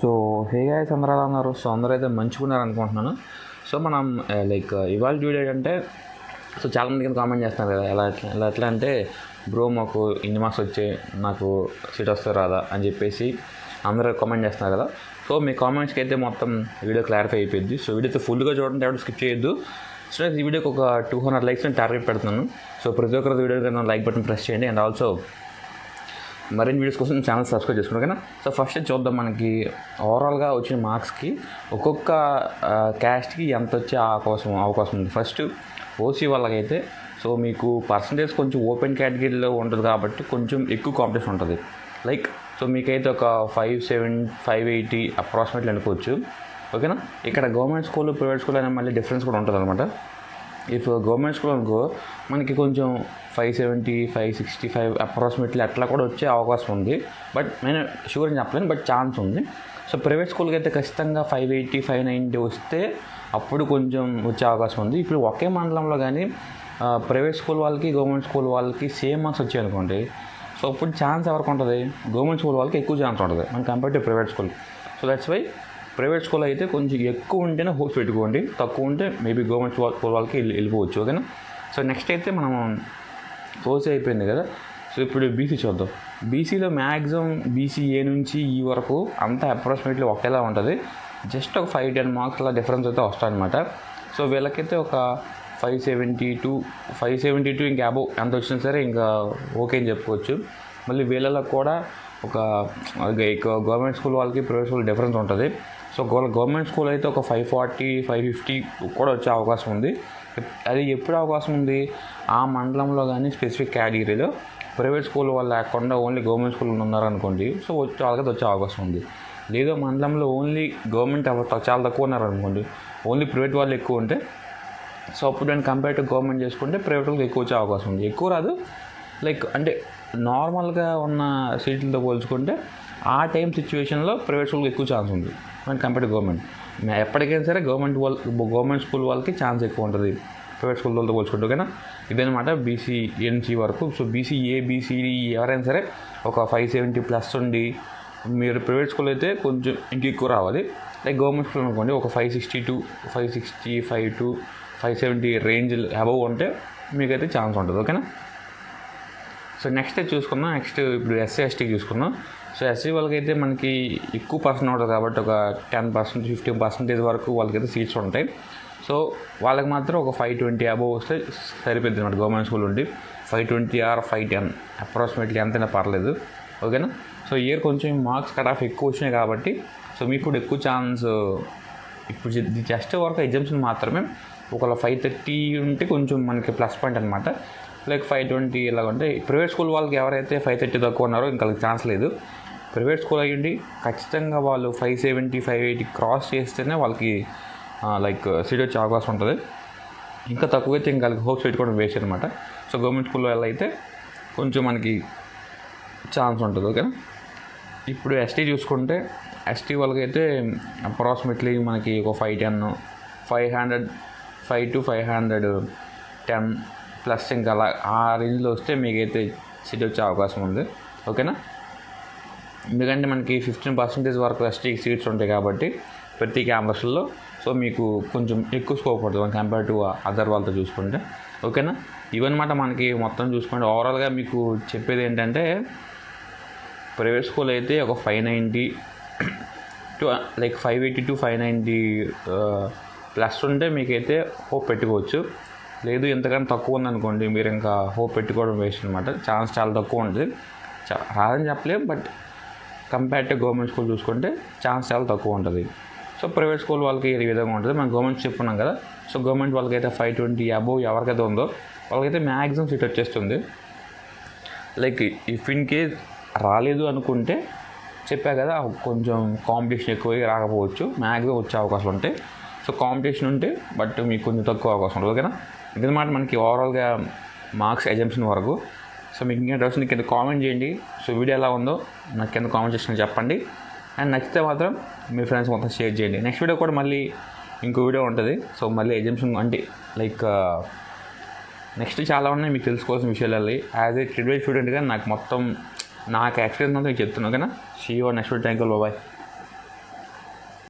So hey guys, అందరూ ఎలా ఉన్నారు? సో అందరూ అయితే మంచిగా ఉన్నారు అనుకుంటున్నాను. సో మనం ఇవాళ వీడియో ఏంటంటే, సో చాలామంది కింద కామెంట్ చేస్తున్నారు కదా, ఎట్లా అంటే బ్రో మాకు ఇన్ని మార్క్స్ వచ్చాయి, నాకు సీట్ వస్తే రాదా అని చెప్పేసి అందరూ కామెంట్ చేస్తున్నారు కదా. సో మీ కామెంట్స్కి అయితే మొత్తం వీడియో క్లారిఫై అయిపోయింది. సో వీడియో అయితే ఫుల్గా చూడండి, ఎవరు స్కిప్ చేయొద్దు. సో ఈ వీడియోకి ఒక 200 లైక్స్ నేను టార్గెట్ పెడుతున్నాను. సో ప్రతి ఒక్కరి వీడియోకి లైక్ బటన్ ప్రెస్ చేయండి. అండ్ ఆల్సో మరిన్ని వీడియోస్ కోసం ఛానల్ సబ్స్క్రైబ్ చేసుకోండి, ఓకేనా. సో ఫస్ట్ చూద్దాం, మనకి ఓవరాల్గా వచ్చిన మార్క్స్కి ఒక్కొక్క క్యాస్ట్కి ఎంత వచ్చే అవకాశం ఉంది. ఫస్ట్ ఓసీ వాళ్ళకైతే సో మీకు పర్సంటేజ్ కొంచెం ఓపెన్ కేటగిరీలో ఉంటుంది కాబట్టి కొంచెం ఎక్కువ కాంపిటీషన్ ఉంటుంది. సో మీకైతే ఒక 580 అప్రాక్సిమేట్లీ అనుకోవచ్చు, ఓకేనా. ఇక్కడ గవర్నమెంట్ స్కూల్, ప్రైవేట్ స్కూల్ అనే మళ్ళీ డిఫరెన్స్ కూడా ఉంటుంది అనమాట. ఇఫ్ గవర్నమెంట్ స్కూల్ అనుకో మనకి కొంచెం 570, 565 అప్రాక్సిమేట్లీ అట్లా కూడా వచ్చే అవకాశం ఉంది. బట్ నేను షూర్ అని చెప్పలేను, బట్ ఛాన్స్ ఉంది. సో ప్రైవేట్ స్కూల్కి అయితే ఖచ్చితంగా 580, 590 వస్తే అప్పుడు కొంచెం వచ్చే అవకాశం ఉంది. ఇప్పుడు ఒకే మండలంలో కానీ ప్రైవేట్ స్కూల్ వాళ్ళకి, గవర్నమెంట్ స్కూల్ వాళ్ళకి సేమ్ మార్క్స్ వచ్చాయి అనుకోండి, సో అప్పుడు ఛాన్స్ ఎవరికి ఉంటుంది? గవర్నమెంట్ స్కూల్ వాళ్ళకి ఎక్కువ ఛాన్స్ ఉంటుంది మన compare to private school. So that's why private school అయితే కొంచెం ఎక్కువ ఉంటేనే హోప్స్ పెట్టుకోండి, తక్కువ ఉంటే మేబీ గవర్నమెంట్ స్కూల్ వాళ్ళకి వెళ్ళిపోవచ్చు, ఓకేనా. సో నెక్స్ట్ అయితే మనం ఓసీ అయిపోయింది కదా. సో ఇప్పుడు బీసీ చూద్దాం. బీసీలో మ్యాక్సిమం బీసీఏ నుంచి ఈ వరకు అంతా అప్రాక్సిమేట్లీ ఒకేలా ఉంటుంది. జస్ట్ ఒక 5-10 మార్క్స్ అలా డిఫరెన్స్ అయితే వస్తాయన్నమాట. సో వీళ్ళకైతే ఒక 572 ఇంకా అబోవ్ ఎంత వచ్చినా సరే ఇంకా ఓకే అని చెప్పుకోవచ్చు. మళ్ళీ వీళ్ళలో కూడా ఒక గవర్నమెంట్ స్కూల్ వాళ్ళకి ప్రైవేట్ స్కూల్ డిఫరెన్స్ ఉంటుంది. సో గవర్నమెంట్ స్కూల్ అయితే ఒక 540, 550 కూడా వచ్చే అవకాశం ఉంది. అది ఎప్పుడు అవకాశం ఉంది? ఆ మండలంలో కానీ స్పెసిఫిక్ కేటగిరీలో ప్రైవేట్ స్కూల్ వాళ్ళు లేకుండా ఓన్లీ గవర్నమెంట్ స్కూల్ ఉన్నారనుకోండి, సో వాళ్ళకైతే వచ్చే అవకాశం ఉంది. లేదో మండలంలో ఓన్లీ గవర్నమెంట్ చాలా తక్కువ ఉన్నారనుకోండి, ఓన్లీ ప్రైవేట్ వాళ్ళు ఎక్కువ ఉంటే, సో అప్పుడు నేను కంపేర్ టు గవర్నమెంట్ చేసుకుంటే ప్రైవేట్ వాళ్ళకి ఎక్కువ వచ్చే అవకాశం ఉంది. ఎక్కువ రాదు, అంటే నార్మల్గా ఉన్న సీట్లతో పోల్చుకుంటే ఆ టైం సిచ్యువేషన్లో ప్రైవేట్ స్కూల్కి ఎక్కువ ఛాన్స్ ఉంది మన కంపేర్ టు గవర్నమెంట్. ఎప్పటికైనా సరే గవర్నమెంట్ స్కూల్ వాళ్ళకి ఛాన్స్ ఎక్కువ ఉంటుంది ప్రైవేట్ స్కూల్ వాళ్ళతో పోల్చుకుంటూ, ఓకేనా. ఇదనమాట బీసీఎన్సీ వరకు. సో బీసీఏ, బీసీడీ ఎవరైనా సరే ఒక 570 ప్లస్ ఉండి, మీరు ప్రైవేట్ స్కూల్ అయితే కొంచెం ఇంకెక్కువ రావాలి. గవర్నమెంట్ స్కూల్ అనుకోండి ఒక 562, 565 to 570 రేంజ్ అబవ్ ఉంటే మీకైతే ఛాన్స్ ఉంటుంది, ఓకేనా. సో నెక్స్ట్ చూసుకుందాం. నెక్స్ట్ ఇప్పుడు ఎస్సీ ఎస్టీకి చూసుకుందాం. సో ఎస్సీ వాళ్ళకైతే మనకి ఎక్కువ పర్సెంట్ ఉంటుంది కాబట్టి ఒక 10%, 15% వరకు వాళ్ళకైతే సీట్స్ ఉంటాయి. సో వాళ్ళకి మాత్రం ఒక 520 అబవ్ వస్తే సరిపోద్ది అనమాట. గవర్నమెంట్ స్కూల్ ఉండి 520 or 510 అప్రాక్సిమేట్లీ ఎంతైనా పర్లేదు, ఓకేనా. సో ఇయర్ కొంచెం మార్క్స్ కట్ ఆఫ్ ఎక్కువ వచ్చినాయి కాబట్టి సో మీకు కూడా ఎక్కువ ఛాన్స్. ఇప్పుడు జస్ట్ వరకు ఎగ్జామ్షన్ మాత్రమే ఒకవేళ 530 ఉంటే కొంచెం మనకి ప్లస్ పాయింట్ అనమాట. 520 ఇలా ఉంటే ప్రైవేట్ స్కూల్ వాళ్ళకి ఎవరైతే 530 తక్కువ ఉన్నారో ఇంకా ఛాన్స్ లేదు. ప్రైవేట్ స్కూల్ అయ్యండి ఖచ్చితంగా వాళ్ళు 570, 580 క్రాస్ చేస్తేనే వాళ్ళకి సీట్ వచ్చే అవకాశం ఉంటుంది. ఇంకా తక్కువైతే ఇంకా వాళ్ళకి హోప్స్ పెట్టుకోవడం వేస్ట్ అనమాట. సో గవర్నమెంట్ స్కూల్ వల్ల అయితే కొంచెం మనకి ఛాన్స్ ఉంటుంది, ఓకేనా. ఇప్పుడు ఎస్టీ చూసుకుంటే ఎస్టీ వాళ్ళకైతే అప్రాక్సిమేట్లీ మనకి ఒక 510, 500 to 510 ప్లస్ ఇంకా అలా ఆ రేంజ్లో వస్తే మీకైతే సీట్ వచ్చే అవకాశం ఉంది, ఓకేనా. ఎందుకంటే మనకి 15% వరకు ఎస్టీకి సీట్స్ ఉంటాయి కాబట్టి ప్రతి క్యాంపస్లో. సో మీకు కొంచెం ఎక్కువ స్కోప్ ఉంటుంది కంపేర్ టు అదర్ వాళ్ళతో చూసుకుంటే, ఓకేనా. ఇవన్నమాట మనకి మొత్తం చూసుకుంటే ఓవరాల్గా మీకు చెప్పేది ఏంటంటే, ప్రైవేట్ స్కూల్ అయితే ఒక 580 to 590 ప్లస్ ఉంటే మీకైతే హోప్ పెట్టుకోవచ్చు. లేదు ఎంతకన్నా తక్కువ ఉందనుకోండి, మీరు ఇంకా హోప్ పెట్టుకోవడం వేస్ట్ అనమాట. ఛాన్స్ చాలా తక్కువ ఉంటుంది. రాదని చెప్పలేం, but compare to government school చూసుకుంటే ఛాన్స్ చాలా తక్కువ ఉంటుంది. సో ప్రైవేట్ స్కూల్ వాళ్ళకి ఈ విధంగా ఉంటుంది. మనం గవర్నమెంట్ చెప్పుకున్నాం కదా. సో గవర్నమెంట్ వాళ్ళకైతే 520 అబోవ్ ఎవరికైతే ఉందో వాళ్ళకైతే మ్యాక్సిమం సీట్ వచ్చేస్తుంది. ఇఫ్ ఇన్ కేస్ రాలేదు అనుకుంటే చెప్పా కదా, కొంచెం కాంపిటీషన్ ఎక్కువ రాకపోవచ్చు, మ్యాక్సిమం వచ్చే అవకాశాలు ఉంటాయి. సో కాంపిటీషన్ ఉంటే బట్ మీకు కొంచెం తక్కువ అవకాశం ఉంటుంది, ఓకేనా. ఇదన్నమాట మనకి ఓవరాల్గా మార్క్స్ ఎగ్జామ్షన్ వరకు. సో మీకు ఇంకా డౌట్స్ కింద కామెంట్ చేయండి. సో వీడియో ఎలా ఉందో నాకు కింద కామెంట్ సెక్షన్లో చెప్పండి. అండ్ నచ్చితే మాత్రం మీ ఫ్రెండ్స్ మొత్తం షేర్ చేయండి. నెక్స్ట్ వీడియో కూడా మళ్ళీ ఇంకో వీడియో ఉంటుంది. సో మళ్ళీ ఎగ్జామ్షన్ అంటే నెక్స్ట్ చాలా ఉన్నాయి మీకు తెలుసుకోవాల్సిన విషయాలు. యాజ్ ఏ ట్రిడ్వే స్టూడెంట్గా నాకు ఎక్స్పీరియన్స్ అంతా మీకు చెప్తున్నాను, ఓకేనా. See you next video. Thank you, bye.